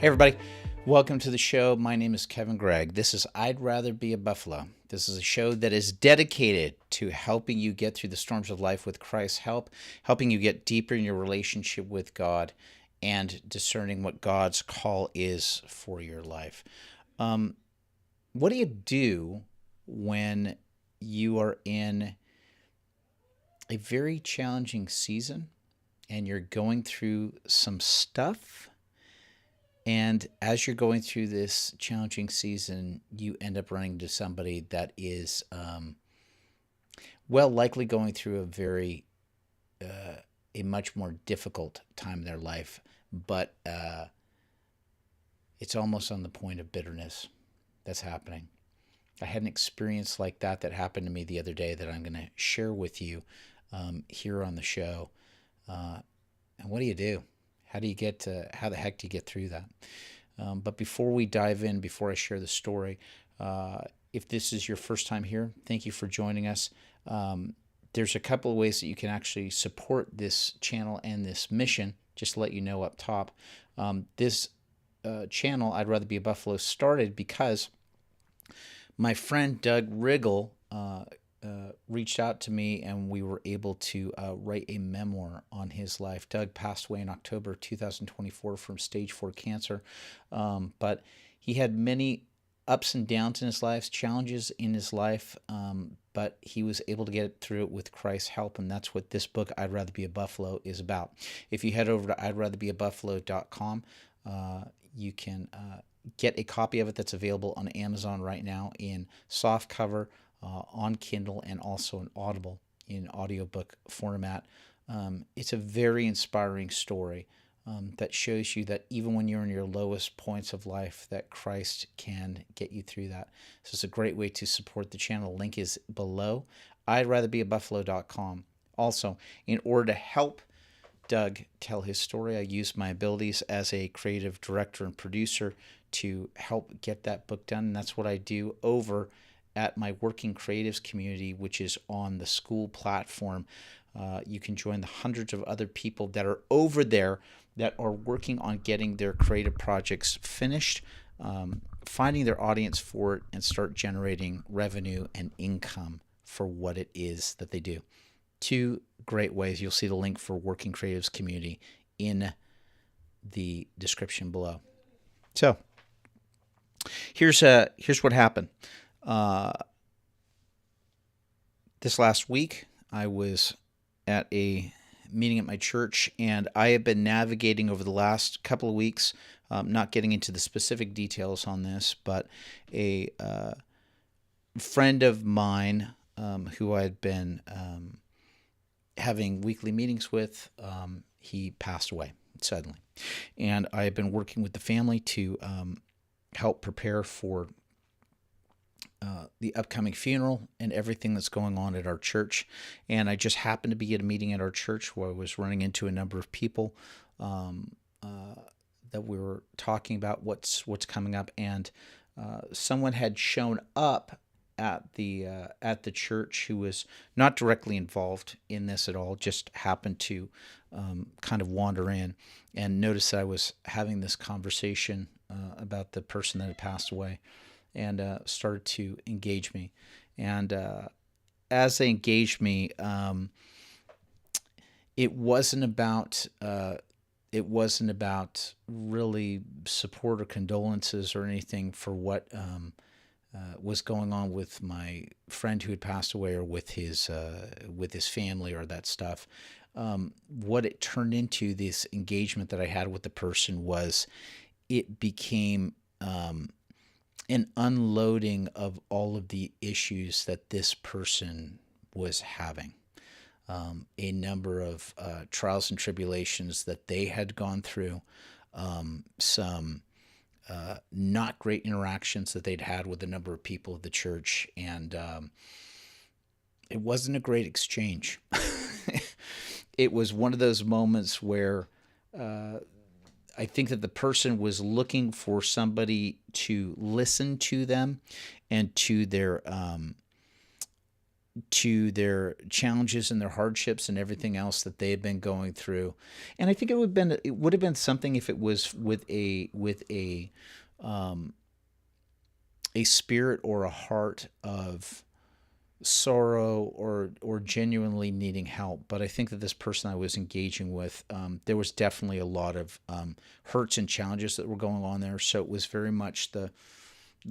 everybody, welcome to the show. My name is Gregg. This is I'd Rather Be a Buffalo. This is a show that is dedicated to helping you get through the storms of life with Christ's help, helping you get deeper in your relationship with God, and discerning what God's call is for your life. What do you do when you are in a very challenging season and you're going through some stuff? And as you're going through this challenging season, you end up running into somebody that is, likely going through a much more difficult time in their life, but it's almost on the point of bitterness that's happening. I had an experience like that happened to me the other day that I'm going to share with you here on the show. And what do you do? How the heck do you get through that? But before we dive in, before I share the story, if this is your first time here, thank you for joining us. There's a couple of ways that you can actually support this channel and this mission. Just to let you know up top, this channel, I'd Rather Be a Buffalo, started because my friend Doug Riggle reached out to me, and we were able to write a memoir on his life. Doug passed away in October 2024 from stage 4 cancer, but he had many ups and downs in his life, challenges in his life, but he was able to get through it with Christ's help, and that's what this book, I'd Rather Be a Buffalo, is about. If you head over to I'dRatherBeABuffalo.com, you can get a copy of it that's available on Amazon right now in softcover, on Kindle, and also in Audible in audiobook format. It's a very inspiring story that shows you that even when you're in your lowest points of life, that Christ can get you through that. So it's a great way to support the channel. Link is below. I'dRatherBeABuffalo.com. Also, in order to help Doug tell his story, I used my abilities as a creative director and producer to help get that book done. And that's what I do over at my Working Creatives community, which is on the school platform. You can join the hundreds of other people that are over there that are working on getting their creative projects finished, finding their audience for it, and start generating revenue and income for what it is that they do. Two great ways. You'll see the link for Working Creatives community in the description below. So here's what happened. This last week, I was at a meeting at my church, and I have been navigating over the last couple of weeks, not getting into the specific details on this, but a friend of mine who I had been having weekly meetings with, he passed away suddenly. And I have been working with the family to help prepare for the upcoming funeral and everything that's going on at our church. And I just happened to be at a meeting at our church where I was running into a number of people that we were talking about what's coming up. And someone had shown up at the church who was not directly involved in this at all, just happened to kind of wander in and notice that I was having this conversation about the person that had passed away, and started to engage me. And as they engaged me, it wasn't about really support or condolences or anything for what was going on with my friend who had passed away, or with his family, or that stuff. What it turned into, this engagement that I had with the person, was it became an unloading of all of the issues that this person was having. A number of trials and tribulations that they had gone through, some not great interactions that they'd had with a number of people of the church, and it wasn't a great exchange. It was one of those moments where I think that the person was looking for somebody to listen to them and to to their challenges and their hardships and everything else that they had been going through. And I think it would have been something if it was a spirit or a heart of sorrow or genuinely needing help. But I think that this person I was engaging with, there was definitely a lot of hurts and challenges that were going on there. So it was very much the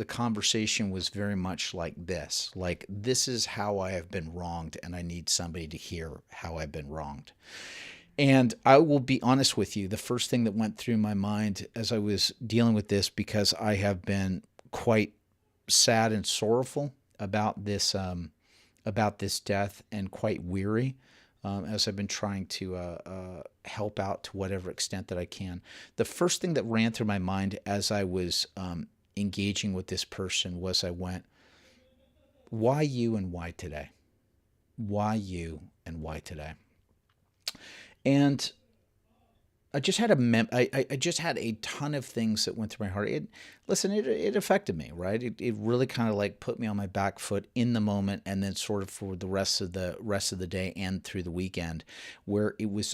conversation was very much like this: like, this is how I have been wronged, and I need somebody to hear how I've been wronged. And I will be honest with you, the first thing that went through my mind as I was dealing with this, because I have been quite sad and sorrowful about this death, and quite weary, as I've been trying to help out to whatever extent that I can. The first thing that ran through my mind as I was engaging with this person was, I went, why you and why today? Why you and why today? And I just had I just had a ton of things that went through my heart. It affected me, right? It really kind of like put me on my back foot in the moment, and then sort of for the rest of the day and through the weekend, where it was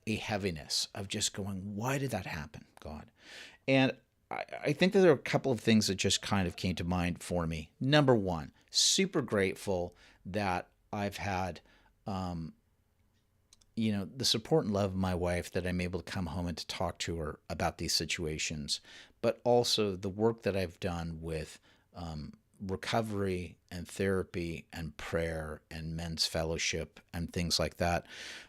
a heaviness of just going, why did that happen, God? And I think that there are a couple of things that just kind of came to mind for me. Number one, super grateful that I've had, the support and love of my wife, that I'm able to come home and to talk to her about these situations, but also the work that I've done with recovery and therapy and prayer and men's fellowship and things like that,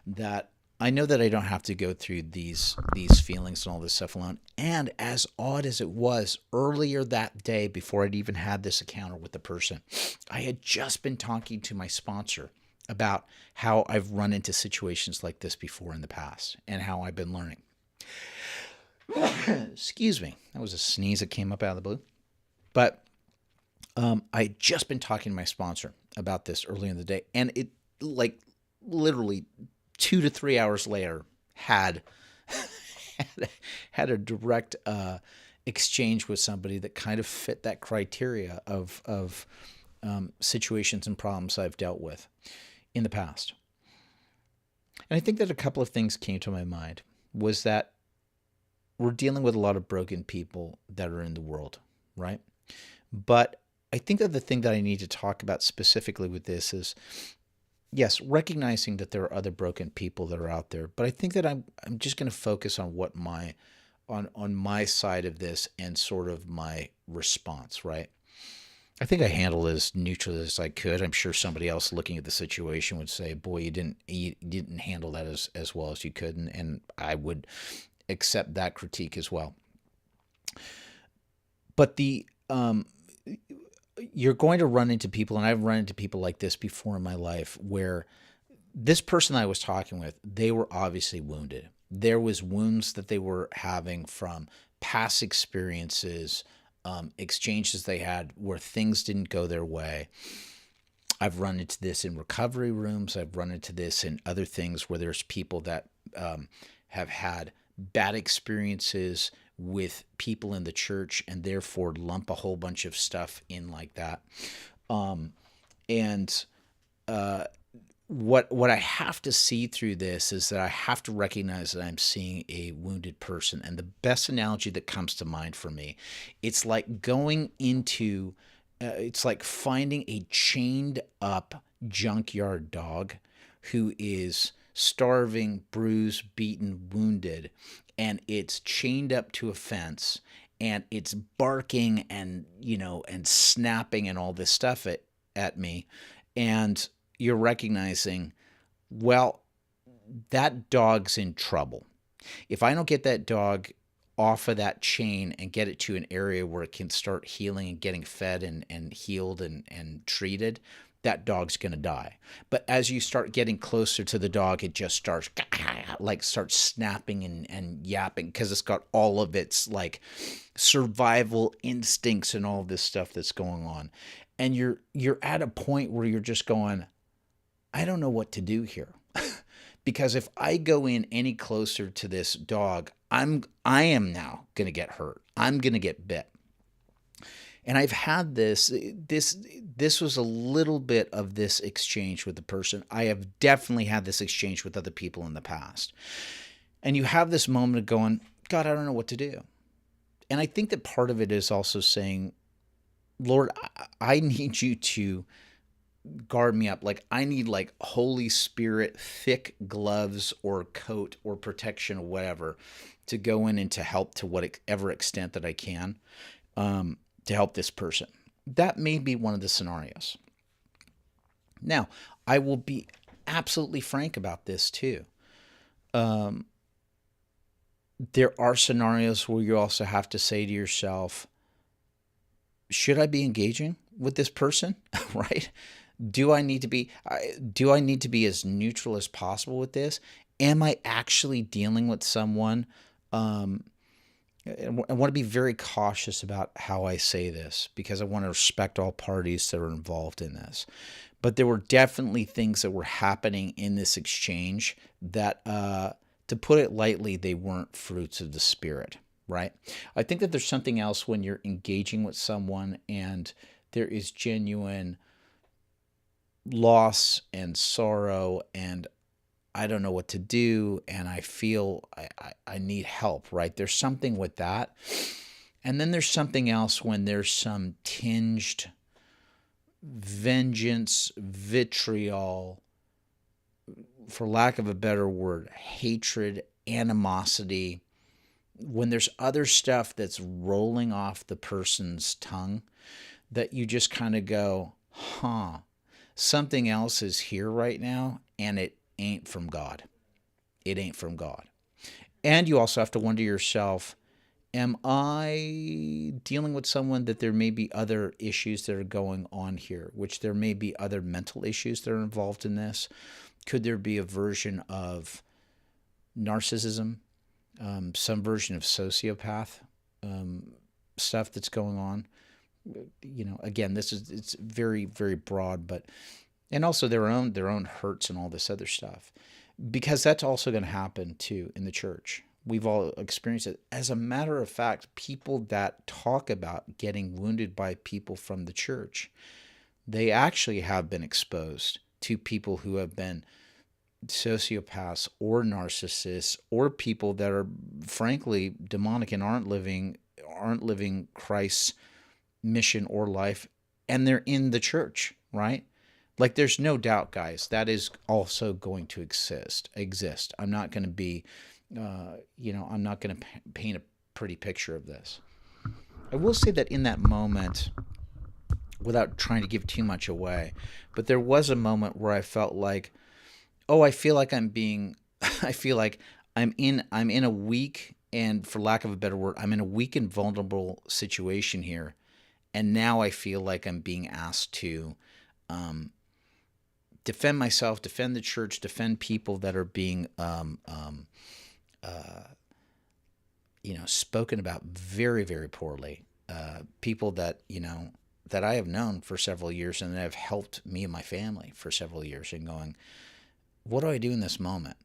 that I know that I don't have to go through these feelings and all this stuff alone. And as odd as it was, earlier that day, before I'd even had this encounter with the person, I had just been talking to my sponsor about how I've run into situations like this before in the past, and how I've been learning. Excuse me. That was a sneeze that came up out of the blue. But I had just been talking to my sponsor about this earlier in the day, and it, like, literally 2 to 3 hours later, had a direct exchange with somebody that kind of fit that criteria of situations and problems I've dealt with in the past. And I think that a couple of things came to my mind. Was that we're dealing with a lot of broken people that are in the world, right? But I think that the thing that I need to talk about specifically with this is, yes, recognizing that there are other broken people that are out there, but I think that I'm just going to focus on what on my side of this, and sort of my response, right? I think I handled it as neutral as I could. I'm sure somebody else looking at the situation would say, boy, you didn't handle that as well as you could, and I would accept that critique as well. But you're going to run into people, and I've run into people like this before in my life, where this person I was talking with, they were obviously wounded. There was wounds that they were having from past experiences, exchanges they had where things didn't go their way. I've run into this in recovery rooms. I've run into this in other things where there's people that have had bad experiences with people in the church, and therefore lump a whole bunch of stuff in like that. What I have to see through this is that I have to recognize that I'm seeing a wounded person. And the best analogy that comes to mind for me, it's like going into, it's like finding a chained up junkyard dog who is starving, bruised, beaten, wounded, and it's chained up to a fence, and it's barking and, and snapping and all this stuff at me. And you're recognizing, well, that dog's in trouble. If I don't get that dog off of that chain and get it to an area where it can start healing and getting fed and healed and treated, that dog's going to die. But as you start getting closer to the dog, it just starts snapping and yapping, because it's got all of its like survival instincts and all this stuff that's going on. And you're at a point where you're just going, I don't know what to do here. Because if I go in any closer to this dog, I am now going to get hurt. I'm going to get bit. And I've had this was a little bit of this exchange with the person. I have definitely had this exchange with other people in the past. And you have this moment of going, God, I don't know what to do. And I think that part of it is also saying, Lord, I need you to guard me up. Like I need like Holy Spirit, thick gloves or coat or protection or whatever to go in and to help to whatever extent that I can to help this person. That may be one of the scenarios. Now, I will be absolutely frank about this too. There are scenarios where you also have to say to yourself, should I be engaging with this person? Right? Do I need to be as neutral as possible with this? Am I actually dealing with someone? I want to be very cautious about how I say this because I want to respect all parties that are involved in this. But there were definitely things that were happening in this exchange that, to put it lightly, they weren't fruits of the Spirit, right? I think that there's something else when you're engaging with someone and there is genuine loss and sorrow and I don't know what to do and I feel I need help, right? There's something with that. And then there's something else when there's some tinged vengeance, vitriol, for lack of a better word, hatred, animosity, when there's other stuff that's rolling off the person's tongue that you just kind of go, something else is here right now and it ain't from God. It ain't from God. And you also have to wonder yourself, am I dealing with someone that there may be other issues that are going on here, which there may be other mental issues that are involved in this? Could there be a version of narcissism, some version of sociopath stuff that's going on? Again, it's very, very broad, but and also their own hurts and all this other stuff, because that's also going to happen too in the church. We've all experienced it. As a matter of fact, people that talk about getting wounded by people from the church, they actually have been exposed to people who have been sociopaths or narcissists or people that are frankly demonic and aren't living Christ's mission or life, and they're in the church, right? Like there's no doubt, guys, that is also going to exist. I'm not going to be I'm not going to paint a pretty picture of this. I will say that in that moment, without trying to give too much away, but there was a moment where I felt like, I feel like I feel like I'm in a weak, and for lack of a better word, I'm in a weak and vulnerable situation here. And now I feel like I'm being asked to defend myself, defend the church, defend people that are being spoken about very, very poorly. People that, that I have known for several years and that have helped me and my family for several years, and going, what do I do in this moment?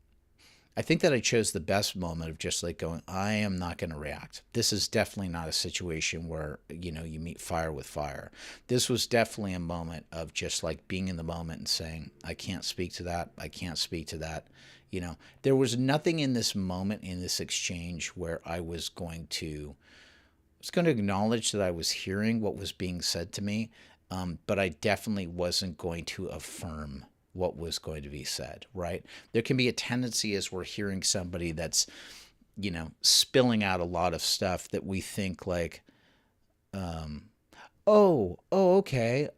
I think that I chose the best moment of just like going, I am not going to react. This is definitely not a situation where, you meet fire with fire. This was definitely a moment of just like being in the moment and saying, I can't speak to that. I can't speak to that. There was nothing in this moment, in this exchange, where I was going to acknowledge that I was hearing what was being said to me, but I definitely wasn't going to affirm what was going to be said, right? There can be a tendency as we're hearing somebody that's, spilling out a lot of stuff that we think like, okay,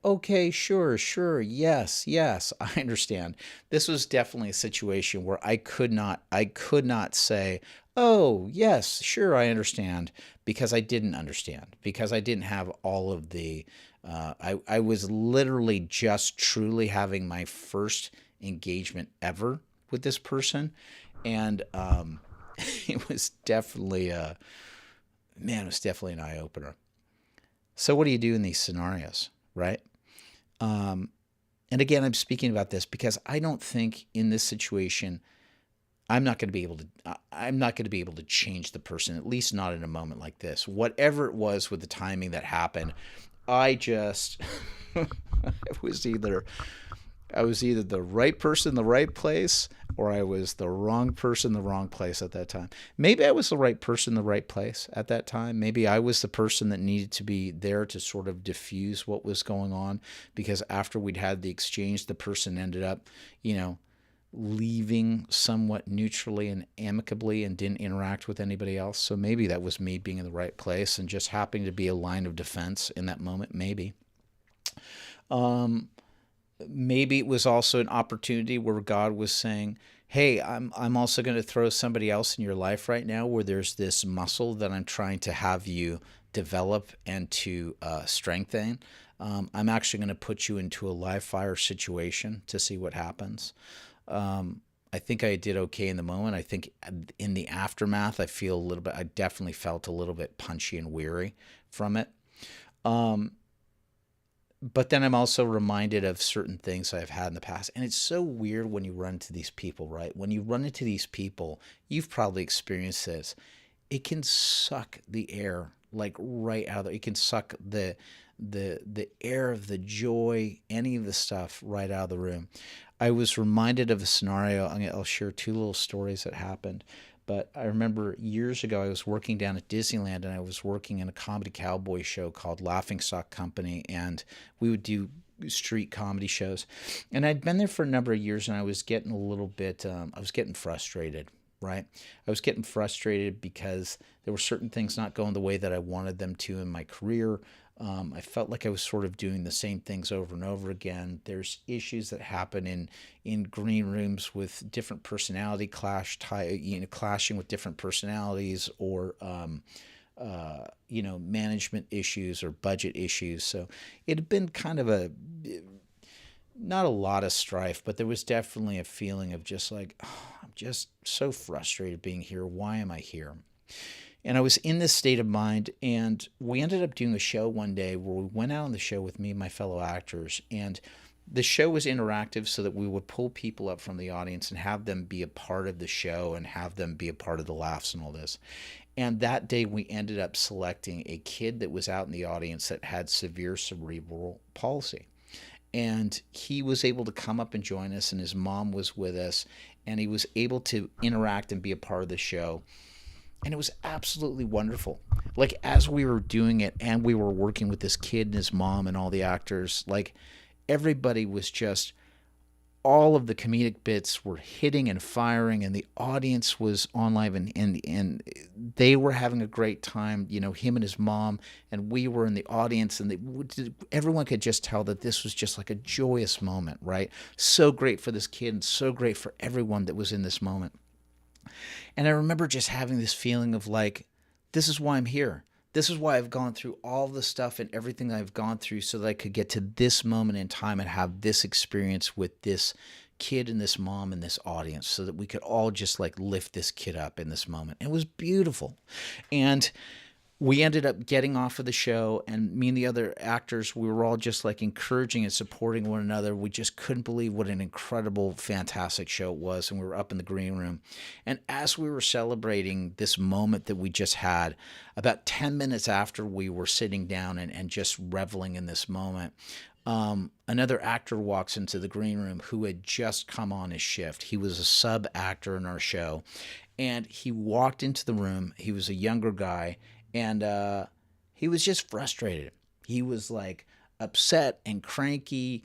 sure, yes, I understand. This was definitely a situation where I could not say, oh, yes, sure, I understand, because I didn't understand, because I didn't have all of the, I was literally just truly having my first engagement ever with this person, and it was definitely it was definitely an eye-opener. So what do you do in these scenarios, right? And again, I'm speaking about this because I don't think in this situation I'm not going to be able to I'm not going to be able to change the person, at least not in a moment like this. Whatever it was with the timing that happened, I just it was either I was either the right person in the right place, or I was the wrong person in the wrong place at that time. Maybe I was the right person in the right place at that time. Maybe I was the person that needed to be there to sort of diffuse what was going on, because after we'd had the exchange, the person ended up, you know, leaving somewhat neutrally and amicably and didn't interact with anybody else. So maybe that was me being in the right place and just happening to be a line of defense in that moment. Maybe. Um, Maybe it was also an opportunity where God was saying, "Hey, I'm also going to throw somebody else in your life right now where there's this muscle that I'm trying to have you develop and to strengthen. I'm actually going to put you into a live fire situation to see what happens." I think I did okay in the moment. I think in the aftermath, I definitely felt a little bit punchy and weary from it. Um, but then I'm also reminded of certain things I've had in the past. And it's so weird when you run into these people, right? When you run into these people, you've probably experienced this. It can suck the air like right out of it can suck the air of the joy, any of the stuff right out of the room. I was reminded of a scenario. I'll share two little stories that happened. But I remember years ago, I was working down at Disneyland, and I was working in a comedy cowboy show called Laughing Stock Company, and we would do street comedy shows. And I'd been there for a number of years, and I was getting a little bit, I was getting frustrated, right? I was getting frustrated because there were certain things not going the way that I wanted them to in my career. I felt like I was sort of doing the same things over and over again. There's issues that happen in green rooms with different personality clashing with different personalities, or management issues or budget issues. So it had been kind of not a lot of strife, but there was definitely a feeling of just like, oh, I'm just so frustrated being here. Why am I here? And I was in this state of mind, and we ended up doing a show one day where we went out on the show with me and my fellow actors, and the show was interactive so that we would pull people up from the audience and have them be a part of the show and have them be a part of the laughs and all this. And that day we ended up selecting a kid that was out in the audience that had severe cerebral palsy. And he was able to come up and join us, and his mom was with us, and he was able to interact and be a part of the show. And it was absolutely wonderful. Like, as we were doing it and we were working with this kid and his mom and all the actors, like, everybody was just, all of the comedic bits were hitting and firing, and the audience was on live, and they were having a great time, him and his mom, and we were in the audience, and everyone could just tell that this was just like a joyous moment, right? So great for this kid and so great for everyone that was in this moment. And I remember just having this feeling of like, this is why I'm here. This is why I've gone through all the stuff and everything I've gone through so that I could get to this moment in time and have this experience with this kid and this mom and this audience, so that we could all just like lift this kid up in this moment. It was beautiful. And we ended up getting off of the show, and me and the other actors, we were all just like encouraging and supporting one another. We just couldn't believe what an incredible, fantastic show it was. And we were up in the green room. And as we were celebrating this moment that we just had, about 10 minutes after we were sitting down and just reveling in this moment, another actor walks into the green room who had just come on his shift. He was a sub actor in our show. And he walked into the room. He was a younger guy. And he was just frustrated. He was like upset and cranky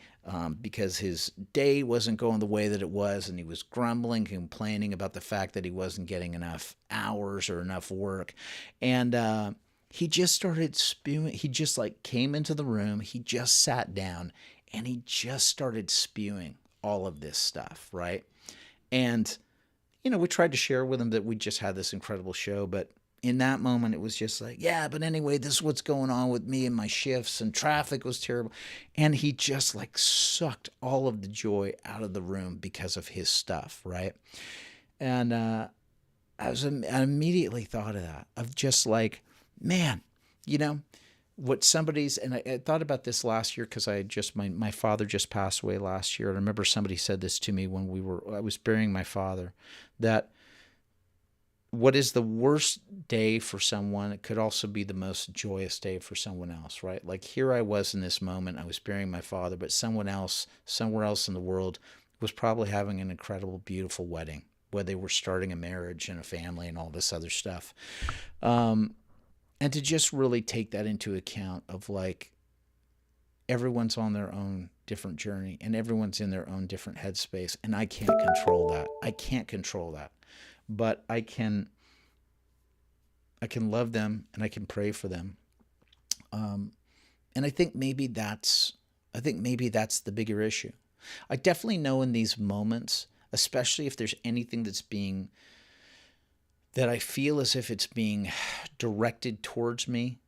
because his day wasn't going the way that it was. And he was grumbling, complaining about the fact that he wasn't getting enough hours or enough work. And he just started spewing. He just like came into the room. He just sat down and he just started spewing all of this stuff, right? And, we tried to share with him that we just had this incredible show, but in that moment, it was just like, yeah, but anyway, this is what's going on with me and my shifts, and traffic was terrible. And he just like sucked all of the joy out of the room because of his stuff, right? And I immediately thought of that, of just like, man, what somebody's, and I thought about this last year because my father just passed away last year. And I remember somebody said this to me when I was burying my father, that what is the worst day for someone, it could also be the most joyous day for someone else, right? Like here I was in this moment, I was burying my father, but someone else, somewhere else in the world, was probably having an incredible, beautiful wedding where they were starting a marriage and a family and all this other stuff. And to just really take that into account of like, everyone's on their own different journey and everyone's in their own different headspace. And I can't control that. I can't control that. But I can love them and I can pray for them. And I think maybe that's the bigger issue. I definitely know in these moments, especially if there's anything that I feel as if it's being directed towards me,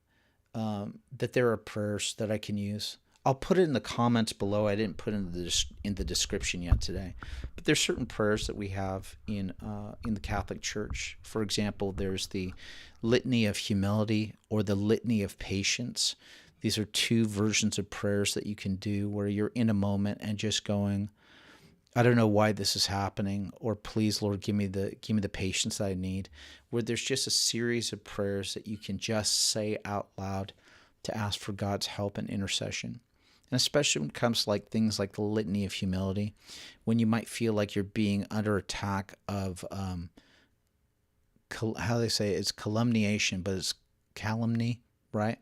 that there are prayers that I can use. I'll put it in the comments below. I didn't put it in the description yet today, but there's certain prayers that we have in the Catholic Church. For example, there's the Litany of Humility or the Litany of Patience. These are two versions of prayers that you can do where you're in a moment and just going, I don't know why this is happening, or please, Lord, give me the patience that I need. Where there's just a series of prayers that you can just say out loud to ask for God's help and intercession. And especially when it comes to like things like the Litany of Humility, when you might feel like you're being under attack of, how they say it's calumniation, but it's calumny, right?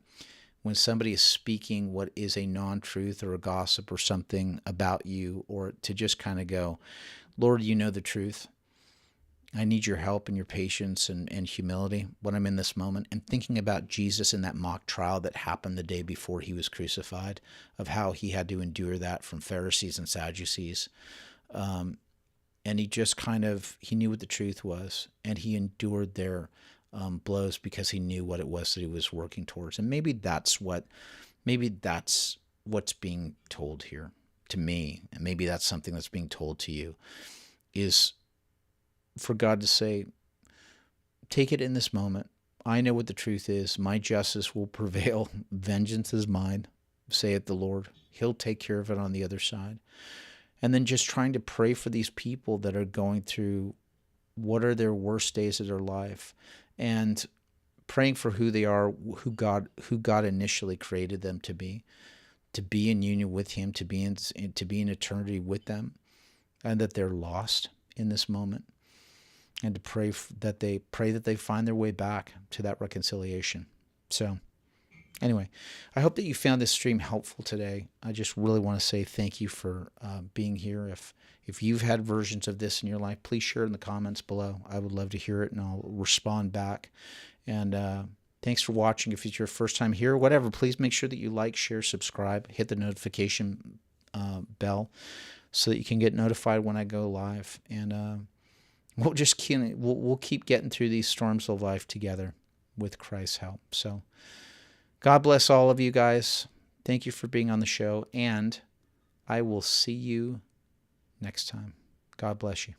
When somebody is speaking what is a non-truth or a gossip or something about you, or to just kind of go, Lord, you know the truth. I need your help and your patience and humility when I'm in this moment. And thinking about Jesus in that mock trial that happened the day before he was crucified, of how he had to endure that from Pharisees and Sadducees. And he just he knew what the truth was, and he endured their blows because he knew what it was that he was working towards. And maybe that's what's being told here to me, and maybe that's something that's being told to you, is for God to say, take it in this moment. I know what the truth is. My justice will prevail. Vengeance is mine, saith the Lord. He'll take care of it on the other side. And then just trying to pray for these people that are going through what are their worst days of their life, and praying for who they are, who God initially created them to be in union with him, to be in eternity with them, and that they're lost in this moment, and to pray that they find their way back to that reconciliation. So anyway, I hope that you found this stream helpful today. I just really want to say thank you for being here. If you've had versions of this in your life, please share it in the comments below. I would love to hear it, and I'll respond back. And thanks for watching. If it's your first time here, whatever, please make sure that you like, share, subscribe, hit the notification bell so that you can get notified when I go live. And we'll keep getting through these storms of life together with Christ's help. So God bless all of you guys. Thank you for being on the show, and I will see you next time. God bless you.